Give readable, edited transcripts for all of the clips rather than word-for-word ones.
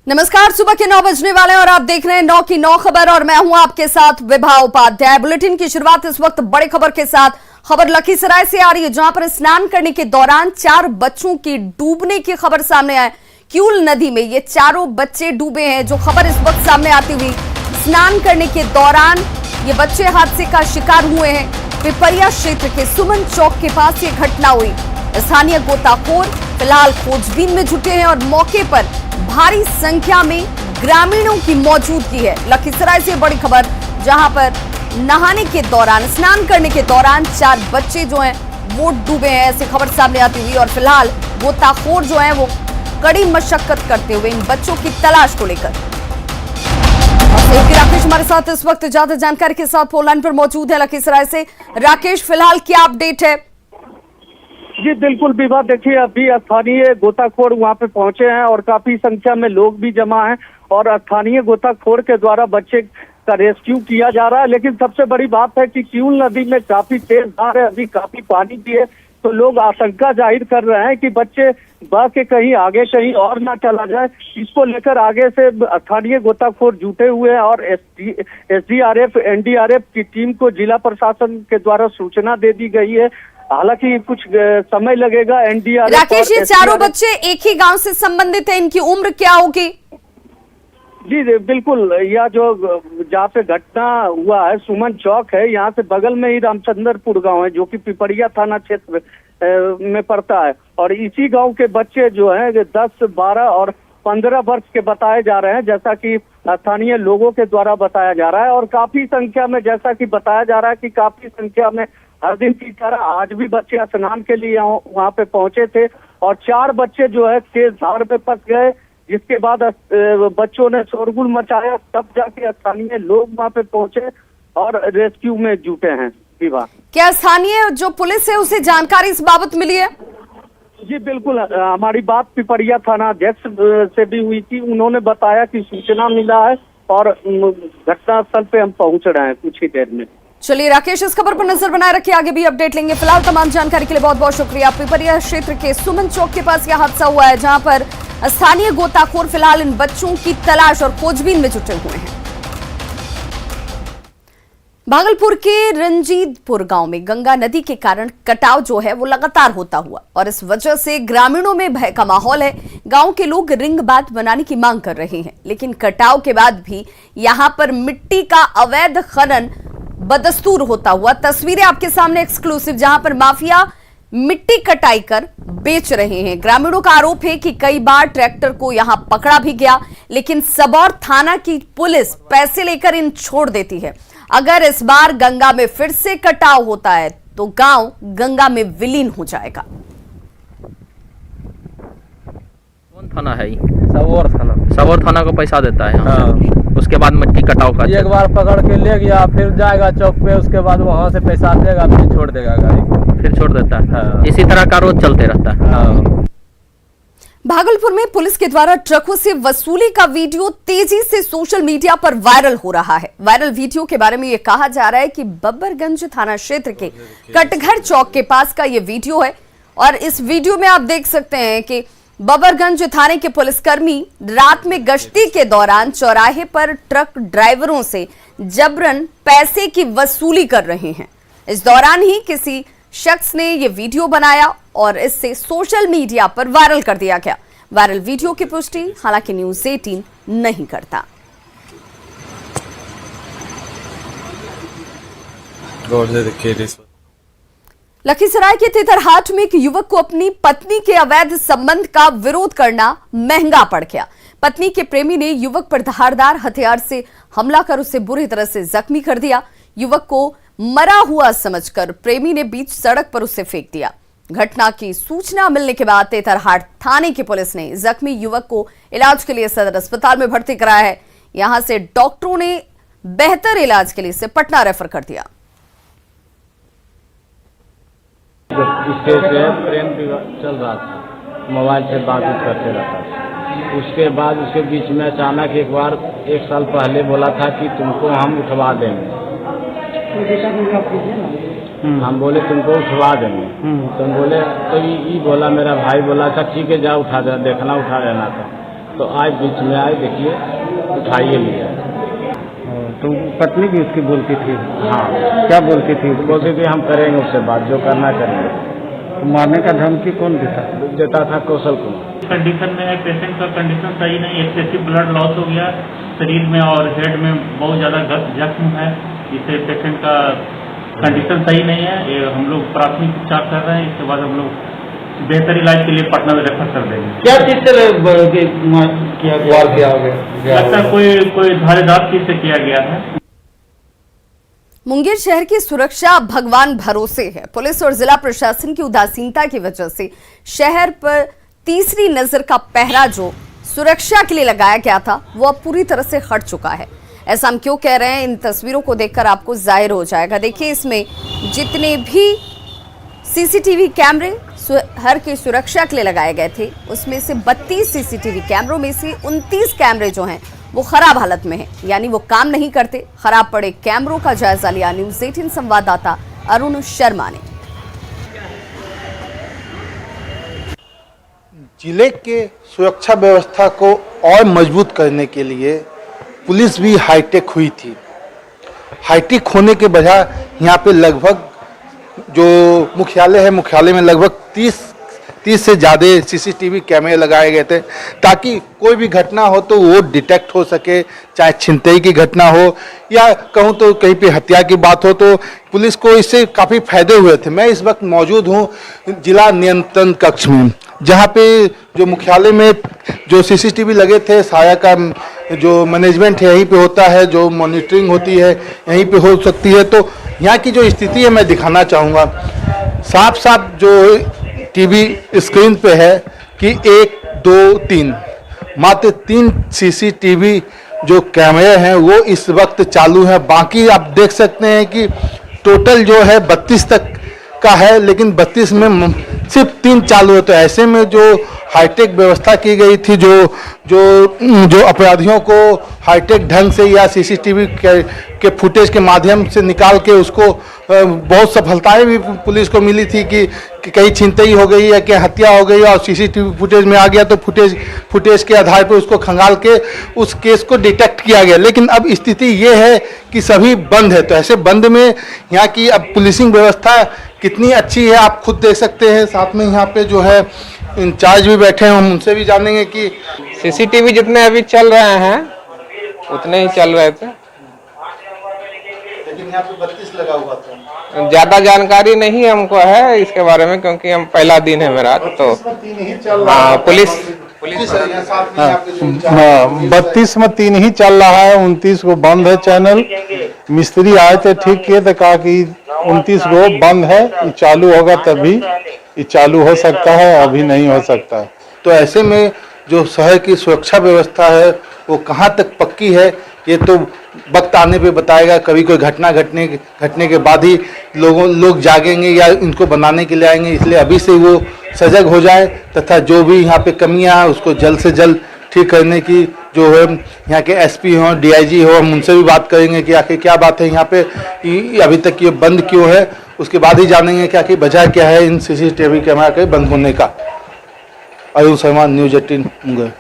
नमस्कार, सुबह के 9 बजने वाले हैं और आप देख रहे हैं 9 की 9 खबर और मैं हूं आपके साथ विभा उपाध्याय। बुलेटिन की शुरुआत इस वक्त बड़ी खबर के साथ। खबर लखीसराय से आ रही है, जहां पर स्नान करने के दौरान 4 बच्चों की डूबने की खबर सामने आई। क्यूल नदी में ये चारों बच्चे डूबे हैं, जो खबर इस वक्त सामने आती हुई। स्नान करने के दौरान ये बच्चे हादसे का शिकार हुए हैं। पिपरिया क्षेत्र के सुमन चौक के पास ये घटना हुई। स्थानीय गोताखोर फिलहाल खोजबीन में जुटे हैं और मौके पर भारी संख्या में ग्रामीणों की मौजूदगी है। लखीसराय से बड़ी खबर, जहां पर नहाने के दौरान, स्नान करने के दौरान 4 बच्चे जो हैं वो डूबे हैं, ऐसी खबर सामने आती हुई। और फिलहाल गोताखोर जो हैं वो कड़ी मशक्कत करते हुए इन बच्चों की तलाश को लेकर। राकेश हमारे साथ इस वक्त ज्यादा जानकारी के साथ फोन लाइन पर मौजूद है लखीसराय से। राकेश, फिलहाल क्या अपडेट है? जी बिल्कुल विभा, देखिए अभी स्थानीय गोताखोर वहां पे पहुंचे हैं और काफी संख्या में लोग भी जमा हैं और स्थानीय गोताखोर के द्वारा बच्चे का रेस्क्यू किया जा रहा है। लेकिन सबसे बड़ी बात है कि क्यूल नदी में काफी तेज धार है, अभी काफी पानी भी है, तो लोग आशंका जाहिर कर रहे हैं कि बच्चे बह के कहीं आगे कहीं और ना चला जाए। इसको लेकर आगे से स्थानीय गोताखोर जुटे हुए हैं और एसडीआरएफ एनडीआरएफ की टीम को जिला प्रशासन के द्वारा सूचना दे दी गई है। हालांकि कुछ समय लगेगा। एनडीआरएफ राकेश, ये चारों बच्चे एक ही गांव से संबंधित हैं, इनकी उम्र क्या होगी? जी बिल्कुल, यह जो जहाँ पे घटना हुआ है सुमन चौक है, यहाँ से बगल में ही रामचंद्रपुर गांव है, जो कि पिपरिया थाना क्षेत्र में पड़ता है। और इसी गांव के बच्चे जो हैं 10, 12 और 15 वर्ष के बताए जा रहे हैं, जैसा कि स्थानीय लोगों के द्वारा बताया जा रहा है। और काफी संख्या में, जैसा कि बताया जा रहा है कि काफी संख्या में हर दिन की तरह आज भी बच्चे स्नान के लिए वहाँ पे पहुंचे थे और 4 बच्चे जो है तेज धार में फंस गए, जिसके बाद बच्चों ने शोरगुल मचाया, तब जाके स्थानीय लोग वहाँ पे पहुंचे और रेस्क्यू में जुटे हैं। विभा, क्या स्थानीय जो पुलिस है उसे जानकारी इस बाबत मिली है? जी बिल्कुल, हमारी बात पिपरिया थाना अध्यक्ष से भी हुई थी। उन्होंने बताया कि सूचना मिला है और घटनास्थल पे हम पहुंच रहे हैं कुछ ही देर में। चलिए राकेश, इस खबर पर नजर बनाए रखिए, आगे भी अपडेट लेंगे। फिलहाल तमाम जानकारी के लिए बहुत बहुत शुक्रिया। पिपरिया क्षेत्र के सुमन चौक के पास यह हादसा हुआ है, जहां पर स्थानीय गोताखोर फिलहाल इन बच्चों की तलाश और खोजबीन में जुटे हुए हैं। भागलपुर के रंजीतपुर गांव में गंगा नदी के कारण कटाव जो है वो लगातार होता हुआ और इस वजह से ग्रामीणों में भय का माहौल है। गांव के लोग रिंग बांध बनाने की मांग कर रहे हैं, लेकिन कटाव के बाद भी यहां पर मिट्टी का अवैध खनन बदस्तूर होता हुआ। तस्वीरें आपके सामने एक्सक्लूसिव, जहां पर माफिया मिट्टी कटाई कर बेच रहे हैं। ग्रामीणों का आरोप है कि कई बार ट्रैक्टर को यहां पकड़ा भी गया, लेकिन सबौर थाना की पुलिस पैसे लेकर इन छोड़ देती है। अगर इस बार गंगा में फिर से कटाव होता है तो गांव गंगा में विलीन हो जाएगा। कौन थाना है? सबौर थाना को पैसा देता है। हाँ। उसके बाद मिट्टी कटाव का एक बार पकड़ के ले गया, फिर जाएगा चौक पे, उसके बाद वहाँ से पैसा देगा, फिर छोड़ देगा गाड़ी को, फिर छोड़ देता है। हाँ। इसी तरह का रोज चलते रहता है। हाँ। भागलपुर में पुलिस के द्वारा ट्रकों से वसूली का वीडियो तेजी से सोशल मीडिया पर वायरल हो रहा है। वायरल वीडियो के बारे में यह कहा जा रहा है कि बब्बरगंज थाना क्षेत्र के कटघर चौक के पास का यह वीडियो है और इस वीडियो में आप देख सकते हैं कि बब्बरगंज थाने के पुलिसकर्मी रात में गश्ती के दौरान चौराहे पर ट्रक ड्राइवरों से जबरन पैसे की वसूली कर रहे हैं। इस दौरान ही किसी शख्स ने यह वीडियो बनाया और इससे सोशल मीडिया पर वायरल कर दिया गया। वायरल वीडियो की पुष्टि हालांकि न्यूज़ 18 नहीं करता। लखीसराय के तितरहाट में एक युवक को अपनी पत्नी के अवैध संबंध का विरोध करना महंगा पड़ गया। पत्नी के प्रेमी ने युवक पर धारदार हथियार से हमला कर उसे बुरी तरह से जख्मी कर दिया। युवक को मरा हुआ समझकर प्रेमी ने बीच सड़क पर उसे फेंक दिया। घटना की सूचना मिलने के बाद तितरहाट थाने की पुलिस ने जख्मी युवक को इलाज के लिए सदर अस्पताल में भर्ती कराया है। यहां से डॉक्टरों ने बेहतर इलाज के लिए इसे पटना रेफर कर दिया। इसके प्रेम विवाह चल रहा था, मोबाइल से बात करते रहता था। उसके बाद उसके बीच में अचानक एक बार 1 साल पहले बोला था कि तुमको हम उठवा देंगे। हम बोले तुमको उठवा देंगे, तो हम बोले, तो ये बोला, मेरा भाई बोला था ठीक है जा उठा दे, देखना उठा देना था। तो आज बीच में आए, देखिए उठाइए लिया। तो पत्नी भी उसकी बोलती थी? हाँ, क्या बोलती थी? बोलती थी हम करेंगे उससे बात, जो करना करेंगे। तो मारने का धमकी कौन देता था? कौशल कुमार। कंडीशन में है, पेशेंट का कंडीशन सही नहीं, एक्सेसिव ब्लड लॉस हो गया शरीर में और हेड में बहुत ज़्यादा जख्म है, इससे पेशेंट का कंडीशन सही नहीं है। ये हम लोग प्राथमिक उपचार कर रहे हैं, इसके बाद हम लोग बेहतर इलाज के लिए पटना में रेफर कर देंगे। क्या चीज से किया गया? लगता है कोई धारीदार चीज से किया गया है। मुंगेर शहर की सुरक्षा भगवान भरोसे है। पुलिस और जिला प्रशासन की उदासीनता की वजह से शहर पर तीसरी नजर का पहरा जो सुरक्षा के लिए लगाया गया था वो अब पूरी तरह से हट चुका है। ऐसा हम क्यों कह रहे हैं, इन तस्वीरों को देखकर आपको जाहिर हो जाएगा। देखिए, इसमें जितने भी सीसीटीवी कैमरे शहर की सुरक्षा के लिए लगाए गए थे उसमें से 32 सीसीटीवी कैमरों में से 29 कैमरे जो हैं वो खराब हालत में हैं, यानी वो काम नहीं करते। खराब पड़े कैमरों का जायजा लिया न्यूज़ 18 संवाददाता अरुण शर्मा ने। जिले के सुरक्षा व्यवस्था को और मजबूत करने के लिए पुलिस भी हाईटेक हुई थी। हाईटेक होने के बजाय यहाँ पे लगभग जो मुख्यालय है, मुख्यालय में लगभग 30 से ज़्यादा सीसीटीवी कैमरे लगाए गए थे ताकि कोई भी घटना हो तो वो डिटेक्ट हो सके, चाहे छिनतई की घटना हो या कहूँ तो कहीं पे हत्या की बात हो, तो पुलिस को इससे काफ़ी फायदे हुए थे। मैं इस वक्त मौजूद हूँ जिला नियंत्रण कक्ष में, जहाँ पे जो मुख्यालय में जो सीसीटीवी लगे थे सारा का जो मैनेजमेंट है यहीं पे होता है, जो मॉनिटरिंग होती है यहीं पे हो सकती है। तो यहाँ की जो स्थिति है मैं दिखाना चाहूँगा। साफ साफ जो टीवी स्क्रीन पे है कि 1, 2, 3 मात्र 3 सीसीटीवी जो कैमरे हैं वो इस वक्त चालू हैं। बाकी आप देख सकते हैं कि टोटल जो है 32 तक का है, लेकिन 32 में सिर्फ 3 चालू है। तो ऐसे में जो हाईटेक व्यवस्था की गई थी, जो अपराधियों को हाईटेक ढंग से या सीसीटीवी के फुटेज के माध्यम से निकाल के उसको बहुत सफलताएं भी पुलिस को मिली थी कि कहीं छिनतई हो गई या कि हत्या हो गई और सीसीटीवी फुटेज में आ गया तो फुटेज के आधार पर उसको खंगाल के उस केस को डिटेक्ट किया गया। लेकिन अब स्थिति ये है कि सभी बंद है। तो ऐसे बंद में यहाँ की अब पुलिसिंग व्यवस्था कितनी अच्छी है आप खुद देख सकते हैं। साथ में यहाँ पे जो है इंचार्ज भी बैठे हैं, हम उनसे भी जानेंगे कि सीसीटीवी जितने अभी चल रहे हैं उतने ही चल रहे थे, लेकिन यहाँ पे 32 लगा हुआ था। ज्यादा जानकारी नहीं हमको है इसके बारे में क्योंकि हम पहला दिन है मेरा। तो हाँ, पुलिस हाँ, 32 में 3 ही चल रहा है, 29 को बंद है चैनल। मिस्त्री आए थे ठीक किए तो कहा कि 29 को बंद है, ये चालू होगा तभी ये चालू हो सकता है, अभी नहीं हो सकता है। तो ऐसे में जो शहर की सुरक्षा व्यवस्था है वो कहाँ तक पक्की है ये तो वक्त आने पे बताएगा। कभी कोई घटना घटने के बाद ही लोग जागेंगे या इनको बनाने के लिए आएंगे, इसलिए अभी से वो सजग हो जाए तथा जो भी यहाँ पे कमियां हैं उसको जल्द से जल्द ठीक करने की जो है यहाँ के एसपी हो, डीआईजी हो, हम उनसे भी बात करेंगे कि आखिर क्या बात है यहाँ पे अभी तक ये बंद क्यों है। उसके बाद ही जानेंगे कि आखिर वजह क्या है इन सीसीटीवी कैमरा के बंद होने का। अरुण शर्मा, न्यूज़ 18 मुंगेर।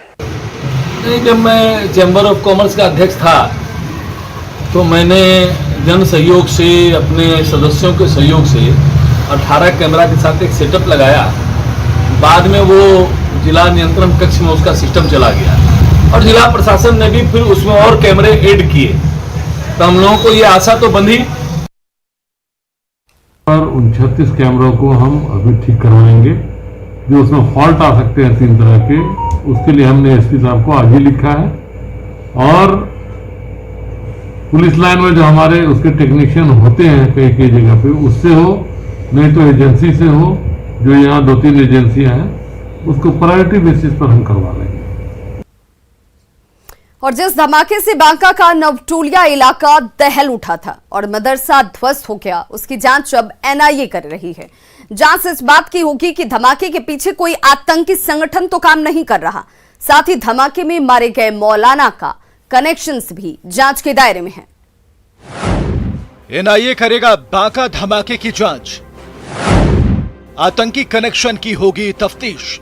जब मैं चैम्बर ऑफ कॉमर्स का अध्यक्ष था तो मैंने जन सहयोग से, अपने सदस्यों के सहयोग से 18 कैमरा के साथ एक सेटअप लगाया। बाद में वो जिला नियंत्रण कक्ष में उसका सिस्टम चला गया और जिला प्रशासन ने भी फिर उसमें और कैमरे ऐड किए। तो हम लोगों को ये आशा तो बंधी। और उन 36 कैमरों को हम अभी ठीक करवाएंगे जो उसमें फॉल्ट आ सकते हैं 3 तरह के। उसके लिए हमने एसपी साहब को आज ही लिखा है और पुलिस लाइन में जो हमारे उसके टेक्नीशियन होते हैं कई जगह पे उससे हो, नहीं तो एजेंसी से हो, जो यहाँ 2-3 एजेंसियां हैं उसको प्रायोरिटी बेसिस पर हम करवा लेंगे। और जिस धमाके से बांका का नवटोलिया इलाका दहल उठा था और मदरसा ध्वस्त हो गया, उसकी जांच अब एनआईए कर रही है। जांच इस बात की होगी कि धमाके के पीछे कोई आतंकी संगठन तो काम नहीं कर रहा, साथ ही धमाके में मारे गए मौलाना का कनेक्शंस भी जांच के दायरे में है। एनआईए करेगा बांका धमाके की जांच, आतंकी कनेक्शन की होगी तफ्तीश।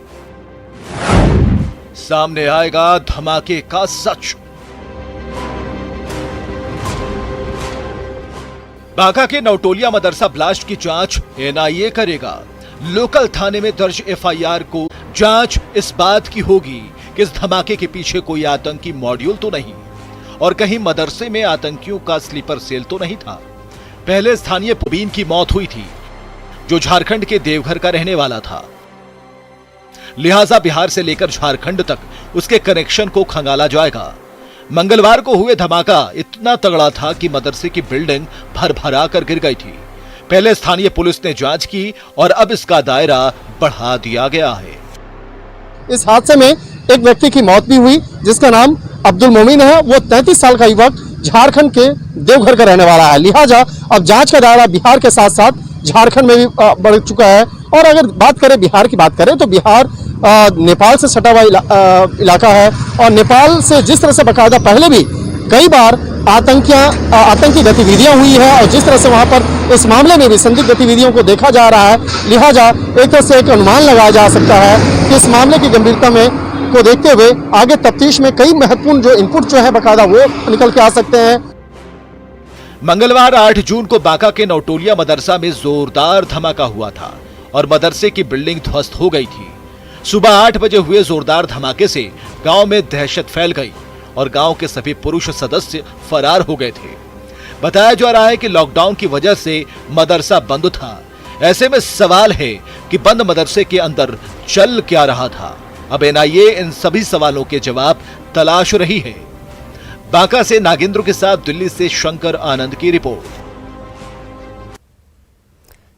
सामने आएगा धमाके का सच। बांका के नवटोलिया मदरसा ब्लास्ट की जांच एनआईए करेगा। लोकल थाने में दर्ज एफआईआर को जांच इस बात की होगी कि इस धमाके के पीछे कोई आतंकी मॉड्यूल तो नहीं और कहीं मदरसे में आतंकियों का स्लीपर सेल तो नहीं था। पहले स्थानीय मुबीन की मौत हुई थी जो झारखंड के देवघर का रहने वाला था, लिहाजा बिहार से लेकर झारखंड तक उसके कनेक्शन को खंगाला जाएगा। मंगलवार को हुए धमाका इतना तगड़ा था कि मदरसे की बिल्डिंग भरभरा कर गिर गई थी। पहले स्थानीय पुलिस ने जांच की और अब इसका दायरा बढ़ा दिया गया है। इस हादसे में एक व्यक्ति की मौत भी हुई जिसका नाम अब्दुल मोमिन है। वो 33 साल का युवक झारखंड के देवघर का रहने वाला है। लिहाजा अब जांच का दायरा बिहार के साथ साथ झारखंड में भी बढ़ चुका है। और अगर बिहार की बात करें तो बिहार नेपाल से सटा हुआ इलाका है और नेपाल से जिस तरह से बाकायदा पहले भी कई बार आतंकी गतिविधियां हुई है और जिस तरह से वहां पर इस मामले में भी संदिग्ध गतिविधियों को देखा जा रहा है, लिहाजा एक तरह से एक अनुमान लगाया जा सकता है कि इस मामले की गंभीरता में को देखते हुए आगे तफ्तीश में कई महत्वपूर्ण जो इनपुट जो है बाकायदा वो निकल के आ सकते हैं। मंगलवार 8 जून को बांका के नवटोलिया मदरसा में जोरदार धमाका हुआ था और मदरसे की बिल्डिंग ध्वस्त हो गई थी। सुबह 8 बजे हुए जोरदार धमाके से गांव में दहशत फैल गई और गांव के सभी पुरुष सदस्य फरार हो गए थे। बताया जा रहा है कि लॉकडाउन की वजह से मदरसा बंद था। ऐसे में सवाल है कि बंद मदरसे के अंदर चल क्या रहा था। अब एनआईए इन सभी सवालों के जवाब तलाश रही है। बांका से नागेंद्र के साथ दिल्ली से शंकर आनंद की रिपोर्ट।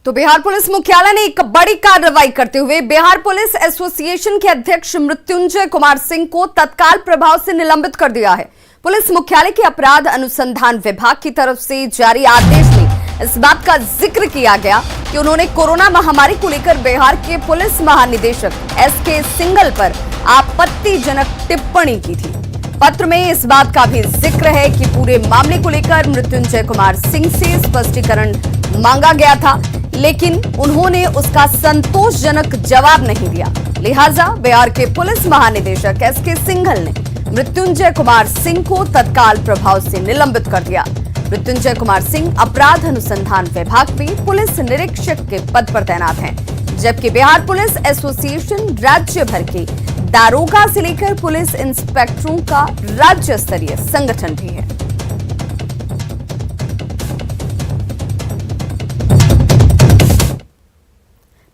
तो बिहार पुलिस मुख्यालय ने एक बड़ी कार्रवाई करते हुए बिहार पुलिस एसोसिएशन के अध्यक्ष मृत्युंजय कुमार सिंह को तत्काल प्रभाव से निलंबित कर दिया है। पुलिस मुख्यालय के अपराध अनुसंधान विभाग की तरफ से जारी आदेश में इस बात का जिक्र किया गया कि उन्होंने कोरोना महामारी को लेकर बिहार के पुलिस महानिदेशक एसके सिंघल पर आपत्तिजनक टिप्पणी की थी। पत्र में इस बात का भी जिक्र है कि पूरे मामले को लेकर मृत्युंजय कुमार सिंह से स्पष्टीकरण मांगा गया था, लेकिन उन्होंने उसका संतोषजनक जवाब नहीं दिया। लिहाजा बिहार के पुलिस महानिदेशक एसके सिंघल ने मृत्युंजय कुमार सिंह को तत्काल प्रभाव से निलंबित कर दिया। मृत्युंजय कुमार सिंह अपराध अनुसंधान विभाग में पुलिस निरीक्षक के पद पर तैनात हैं, जबकि बिहार पुलिस एसोसिएशन राज्य भर के दारोगा से लेकर पुलिस इंस्पेक्टरों का राज्य स्तरीय संगठन भी है।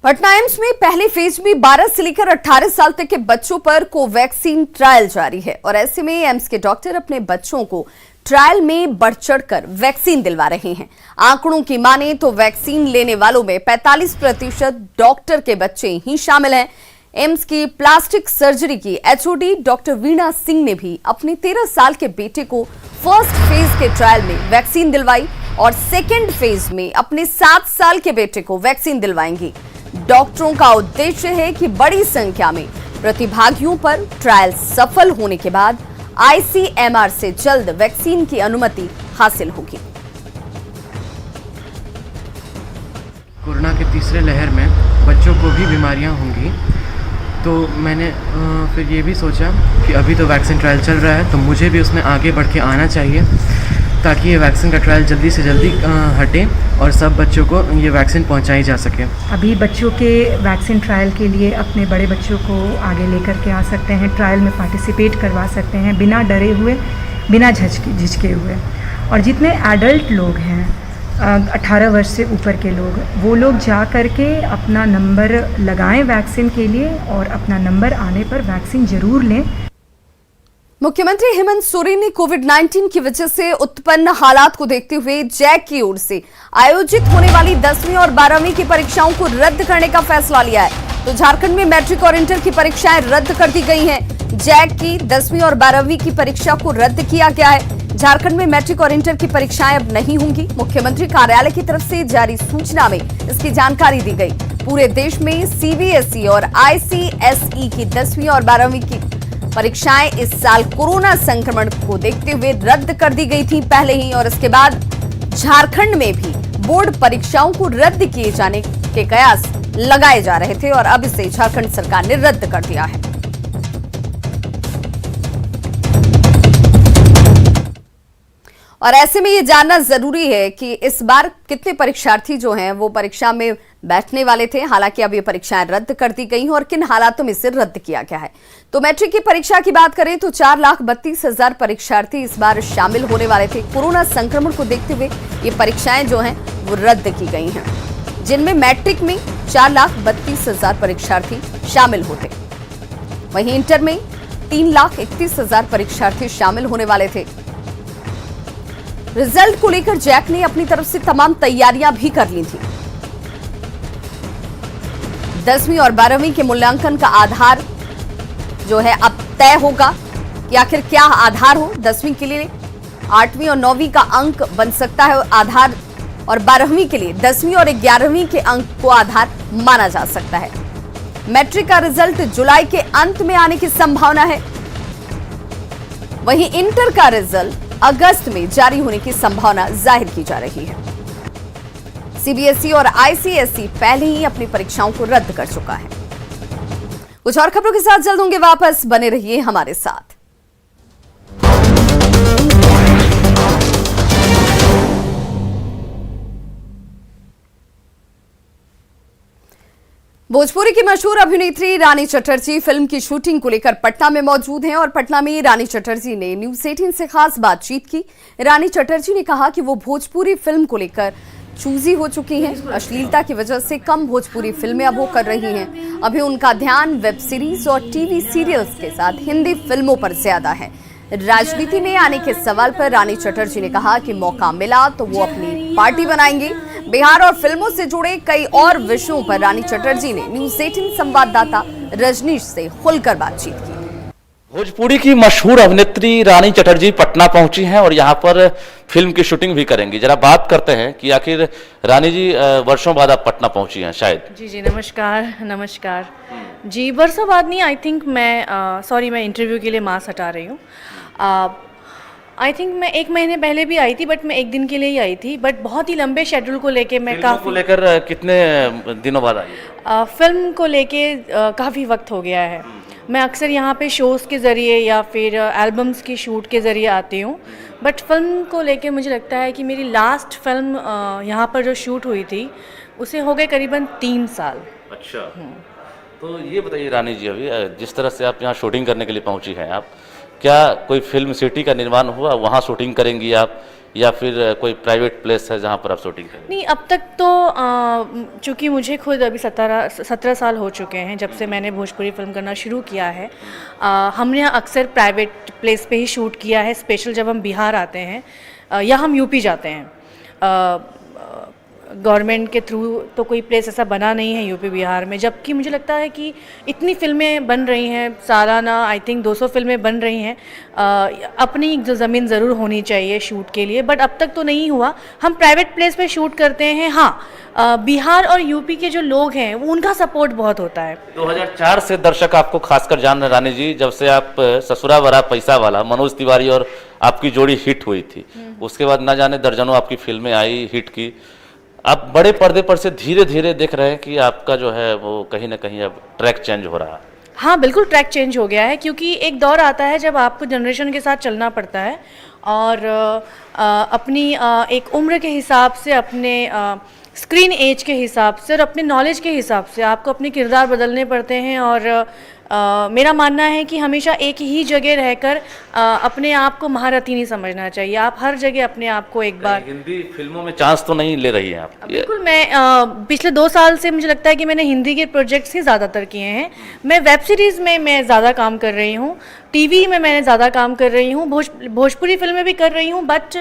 पटना एम्स में पहले फेज में 12 से लेकर 18 साल तक के बच्चों पर कोवैक्सीन ट्रायल जारी है और ऐसे में एम्स के डॉक्टर अपने बच्चों को ट्रायल में बढ़ चढ़कर वैक्सीन दिलवा रहे हैं। आंकड़ों की माने तो वैक्सीन लेने वालों में 45% डॉक्टर के बच्चे ही शामिल हैं। एम्स की प्लास्टिक सर्जरी की एचओडी डॉक्टर वीणा सिंह ने भी अपने 13 साल के बेटे को फर्स्ट फेज के ट्रायल में वैक्सीन दिलवाई और सेकेंड फेज में अपने 7 साल के बेटे को वैक्सीन दिलवाएंगी। डॉक्टरों का उद्देश्य है कि बड़ी संख्या में प्रतिभागियों पर ट्रायल सफल होने के बाद आईसीएमआर से जल्द वैक्सीन की अनुमति हासिल होगी। कोरोना के तीसरे लहर में बच्चों को भी बीमारियां होंगी, तो मैंने फिर ये भी सोचा कि अभी तो वैक्सीन ट्रायल चल रहा है तो मुझे भी उसमें आगे बढ़ के आना चाहिए ताकि ये वैक्सीन का ट्रायल जल्दी से जल्दी हटे और सब बच्चों को ये वैक्सीन पहुंचाई जा सके। अभी बच्चों के वैक्सीन ट्रायल के लिए अपने बड़े बच्चों को आगे लेकर के आ सकते हैं, ट्रायल में पार्टिसिपेट करवा सकते हैं बिना डरे हुए, बिना झिझके हुए। और जितने एडल्ट लोग हैं 18 वर्ष से ऊपर के लोग, वो लोग जा कर के अपना नंबर लगाएं वैक्सीन के लिए और अपना नंबर आने पर वैक्सीन जरूर लें। मुख्यमंत्री हेमंत सोरेन ने कोविड-19 की वजह से उत्पन्न हालात को देखते हुए जैक की ओर से आयोजित होने वाली 10वीं और 12वीं की परीक्षाओं को रद्द करने का फैसला लिया है। तो झारखंड में मैट्रिक और इंटर की परीक्षाएं रद्द कर दी गई हैं। जैक की 10वीं और 12वीं की परीक्षा को रद्द किया गया है। झारखंड में मैट्रिक और इंटर की परीक्षाएं अब नहीं होंगी। मुख्यमंत्री कार्यालय की तरफ से जारी सूचना में इसकी जानकारी दी गई। पूरे देश में सीबीएसई और आईसीएसई की 10वीं और 12वीं की परीक्षाएं इस साल कोरोना संक्रमण को देखते हुए रद्द कर दी गई थी पहले ही, और इसके बाद झारखंड में भी बोर्ड परीक्षाओं को रद्द किए जाने के कयास लगाए जा रहे थे और अब इसे झारखंड सरकार ने रद्द कर दिया है। और ऐसे में ये जानना जरूरी है कि इस बार कितने परीक्षार्थी जो हैं वो परीक्षा में बैठने वाले थे। हालांकि अब ये परीक्षाएं रद्द कर दी गई हैं और किन हालातों में इसे रद्द किया गया है। तो मैट्रिक की परीक्षा की बात करें तो 4,32,000 परीक्षार्थी इस बार शामिल होने वाले थे। कोरोना संक्रमण को देखते हुए ये परीक्षाएं जो हैं वो रद्द की गई हैं, जिनमें मैट्रिक में 4,32,000 परीक्षार्थी शामिल होते। वहीं इंटर में 3,31,000 परीक्षार्थी शामिल होने वाले थे। रिजल्ट को लेकर जैक ने अपनी तरफ से तमाम तैयारियां भी कर ली थी। 10वीं और 12वीं के मूल्यांकन का आधार जो है अब तय होगा कि आखिर क्या आधार हो। 10वीं के लिए 8वीं और 9वीं का अंक बन सकता है आधार, और 12वीं के लिए 10वीं और 11वीं के अंक को आधार माना जा सकता है। मैट्रिक का रिजल्ट जुलाई के अंत में आने की संभावना है। वहीं इंटर का रिजल्ट अगस्त में जारी होने की संभावना जाहिर की जा रही है। सीबीएसई और आईसीएसई पहले ही अपनी परीक्षाओं को रद्द कर चुका है। कुछ और खबरों के साथ जल्द होंगे वापस, बने रहिए हमारे साथ। भोजपुरी की मशहूर अभिनेत्री रानी चटर्जी फिल्म की शूटिंग को लेकर पटना में मौजूद हैं और पटना में रानी चटर्जी ने न्यूज 18 से खास बातचीत की। रानी चटर्जी ने कहा कि वो भोजपुरी फिल्म को लेकर चूजी हो चुकी हैं। अश्लीलता की वजह से कम भोजपुरी फिल्में अब वो कर रही हैं। अभी उनका ध्यान वेब सीरीज और टीवी सीरियल्स के साथ हिंदी फिल्मों पर ज्यादा है। राजनीति में आने के सवाल पर रानी चटर्जी ने कहा कि मौका मिला तो वो अपनी पार्टी बनाएंगे। बिहार और फिल्मों से जुड़े कई और विषयों पर रानी चटर्जी ने न्यूज 18 संवाददाता रजनीश से खुलकर बातचीत की। भोजपुरी की मशहूर अभिनेत्री रानी चटर्जी पटना पहुंची हैं और यहां पर फिल्म की शूटिंग भी करेंगी। जरा बात करते हैं कि आखिर रानी जी वर्षों बाद आप पटना पहुंची हैं शायद। जी नमस्कार जी, वर्षों बाद नहीं, आई थिंक मैं इंटरव्यू के लिए मास्क हटा रही हूँ। आई थिंक मैं 1 महीने पहले भी आई थी, बट मैं 1 दिन के लिए ही आई थी। बट बहुत ही लंबे शेड्यूल को लेके मैं को लेकर कितने दिनों बाद आई? फिल्म को लेके काफ़ी वक्त हो गया है। मैं अक्सर यहाँ पे शोज़ के ज़रिए या फिर एल्बम्स की शूट के ज़रिए आती हूँ, बट फिल्म को लेके मुझे लगता है कि मेरी लास्ट फिल्म यहाँ पर जो शूट हुई थी उसे हो गए करीबन 3 साल। अच्छा, तो ये बताइए रानी जी, अभी जिस तरह से आप यहाँ शूटिंग करने के लिए पहुँची हैं, आप क्या कोई फिल्म सिटी का निर्माण हुआ वहाँ शूटिंग करेंगी आप, या फिर कोई प्राइवेट प्लेस है जहाँ पर आप शूटिंग करेंगे? नहीं, अब तक तो चूँकि मुझे खुद अभी 17 साल हो चुके हैं जब से मैंने भोजपुरी फिल्म करना शुरू किया है। हमने अक्सर प्राइवेट प्लेस पे ही शूट किया है। स्पेशल जब हम बिहार आते हैं या हम यूपी जाते हैं, गवर्नमेंट के थ्रू तो कोई प्लेस ऐसा बना नहीं है यूपी बिहार में। जबकि मुझे लगता है कि इतनी फिल्में बन रही हैं, सालाना आई थिंक 200 फिल्में बन रही हैं, अपनी जो ज़मीन ज़रूर होनी चाहिए शूट के लिए, बट अब तक तो नहीं हुआ। हम प्राइवेट प्लेस पे शूट करते हैं। हाँ, बिहार और यूपी के जो लोग हैं उनका सपोर्ट बहुत होता है। 2004 से दर्शक आपको खासकर जान रहे रानी जी, जब से आप ससुरा बड़ा पैसा वाला मनोज तिवारी और आपकी जोड़ी हिट हुई थी। उसके बाद न जाने दर्जनों आपकी फिल्में आई हिट की। आप बड़े पर्दे पर से धीरे धीरे देख रहे हैं कि आपका जो है वो कहीं ना कहीं अब ट्रैक चेंज हो रहा है। हाँ, बिल्कुल ट्रैक चेंज हो गया है, क्योंकि एक दौर आता है जब आपको जनरेशन के साथ चलना पड़ता है और अपनी एक उम्र के हिसाब से, अपने स्क्रीन एज के हिसाब से और अपने नॉलेज के हिसाब से आपको अपने किरदार बदलने पड़ते हैं। और मेरा मानना है कि हमेशा एक ही जगह रहकर अपने आप को महारथी नहीं समझना चाहिए। आप हर जगह अपने आप को एक बार। हिंदी फिल्मों में चांस तो नहीं ले रही हैं आप? बिल्कुल, मैं पिछले 2 साल से मुझे लगता है कि मैंने हिंदी के प्रोजेक्ट्स ही ज़्यादातर किए हैं। मैं वेब सीरीज़ में मैं ज़्यादा काम कर रही हूँ, टीवी में मैंने ज़्यादा काम कर रही हूँ, भोजपुरी फिल्में भी कर रही हूँ, बट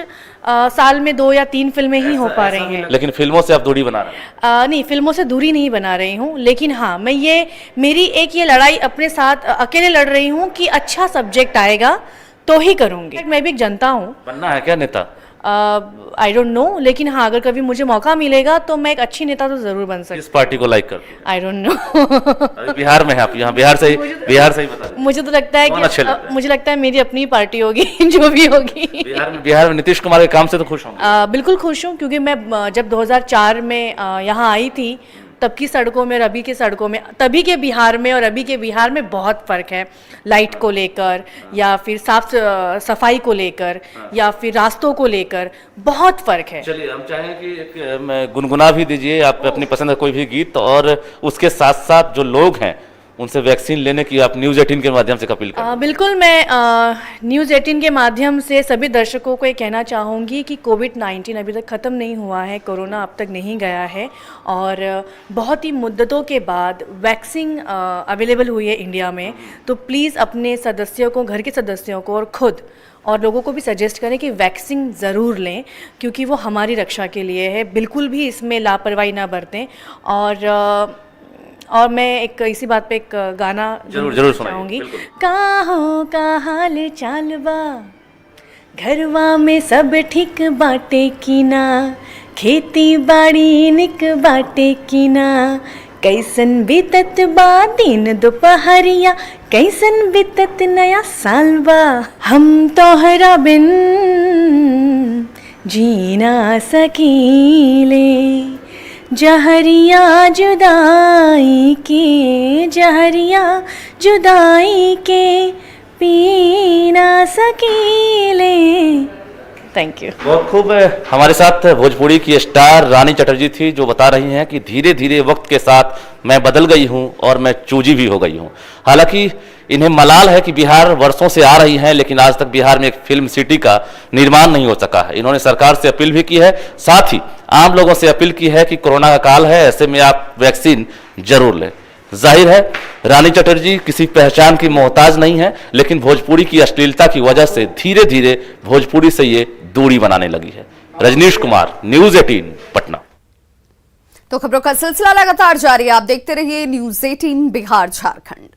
साल में 2 या 3 फिल्में ही हो पा रही हैं। लेकिन फिल्मों से आप दूरी बना रहे हैं? नहीं, फिल्मों से दूरी नहीं बना रही हूँ, लेकिन हाँ, मैं मेरी एक ये लड़ाई अपने साथ अकेले लड़ रही हूँ कि अच्छा सब्जेक्ट आएगा तो ही करूँगी। मैं भी एक जनता हूँ। बनना है क्या नेता? आई डोंट नो, लेकिन हाँ, अगर कभी मुझे मौका मिलेगा तो मैं एक अच्छी नेता तो जरूर बन सकती। किस पार्टी को लाइक करती हैं? I don't know. बिहार में है आप, यहाँ बिहार से ही बता रहे। मुझे तो लगता है कि मुझे लगता है मेरी अपनी पार्टी होगी जो भी होगी। बिहार में नीतीश कुमार के काम से तो खुश हूँ? बिल्कुल खुश हूँ, क्योंकि मैं जब 2004 में यहाँ आई थी तब की सड़कों में और अभी के सड़कों में, तभी के बिहार में और अभी के बिहार में बहुत फ़र्क है। लाइट को लेकर या फिर साफ सफाई को लेकर या फिर रास्तों को लेकर बहुत फ़र्क है। चलिए हम चाहेंगे कि एक गुनगुना भी दीजिए आप अपनी पसंद का कोई भी गीत, और उसके साथ साथ जो लोग हैं उनसे वैक्सीन लेने की आप न्यूज़ 18 के माध्यम से अपील करें। बिल्कुल, मैं न्यूज़ 18 के माध्यम से सभी दर्शकों को ये कहना चाहूँगी कि कोविड-19 अभी तक ख़त्म नहीं हुआ है, कोरोना अब तक नहीं गया है और बहुत ही मुद्दतों के बाद वैक्सीन अवेलेबल हुई है इंडिया में। तो प्लीज़ अपने सदस्यों को, घर के सदस्यों को और ख़ुद और लोगों को भी सजेस्ट करें कि वैक्सीन ज़रूर लें, क्योंकि वो हमारी रक्षा के लिए है। बिल्कुल भी इसमें लापरवाही ना बरतें। और मैं एक इसी बात पे एक गाना जरूर सुनाऊंगी। काहो का हाल चाल बा, घरवा में सब ठीक बाटे की ना, खेती बाड़ी निक बाटे की ना, कैसन बीतत बा दिन दोपहरिया, कैसन बीतत नया साल बा, हम तोहरा बिन जी ना सकीले, जहरिया जुदाई के, जहरिया जुदाई के पी ना सकीले। Thank you. बहुत खूब। हमारे साथ भोजपुरी की स्टार रानी चटर्जी थी, जो बता रही हैं कि धीरे धीरे वक्त के साथ मैं बदल गई हूं और मैं चूजी भी हो गई हूं। हालांकि इन्हें मलाल है कि बिहार वर्षों से आ रही हैं, लेकिन आज तक बिहार में एक फिल्म सिटी का निर्माण नहीं हो सका है। इन्होंने सरकार से अपील भी की है, साथ ही आम लोगों से अपील की है कि कोरोना का काल है, ऐसे में आप वैक्सीन जरूर लें। जाहिर है रानी चटर्जी किसी पहचान की मोहताज नहीं है, लेकिन भोजपुरी की अश्लीलता की वजह से धीरे धीरे भोजपुरी से ये दूरी बनाने लगी है। रजनीश कुमार, न्यूज़ 18 पटना। तो खबरों का सिलसिला लगातार जारी है, आप देखते रहिए न्यूज़ 18 बिहार झारखंड।